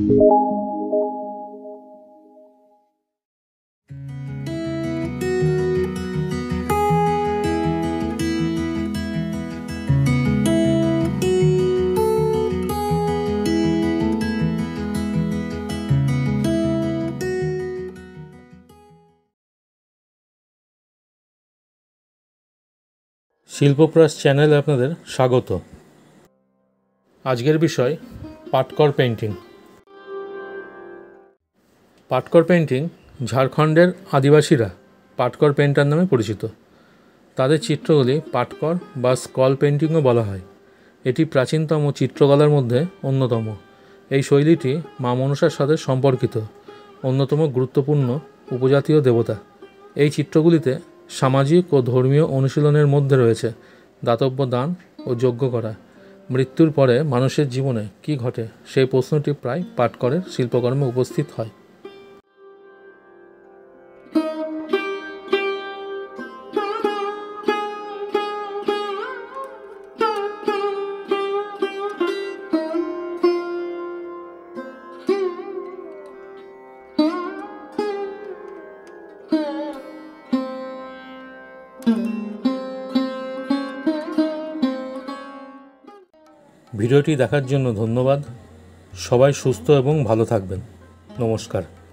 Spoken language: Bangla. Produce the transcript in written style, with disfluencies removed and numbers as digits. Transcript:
শিল্পপ্রয়াস চ্যানেলে আপনাদের স্বাগত। আজকের বিষয় পাটকর পেন্টিং। পাটকর পেন্টিং ঝাড়খণ্ডের আদিবাসীরা পাটকর পেন্টার নামে পরিচিত। তাদের চিত্রগুলি পাটকর বা স্কল পেন্টিংও বলা হয়। এটি প্রাচীনতম চিত্রকলার মধ্যে অন্যতম। এই শৈলীটি মা মনসার সাথে সম্পর্কিত অন্যতম গুরুত্বপূর্ণ উপজাতীয় দেবতা। এই চিত্রগুলিতে সামাজিক ও ধর্মীয় অনুশীলনের মধ্যে রয়েছে দাতব্য দান ও যজ্ঞ করা। মৃত্যুর পরে মানুষের জীবনে কী ঘটে সেই প্রশ্নটি প্রায় পাটকরের শিল্পকর্মে উপস্থিত হয়। ভিডিওটি দেখার জন্য ধন্যবাদ। সবাই সুস্থ এবং ভালো থাকবেন। নমস্কার।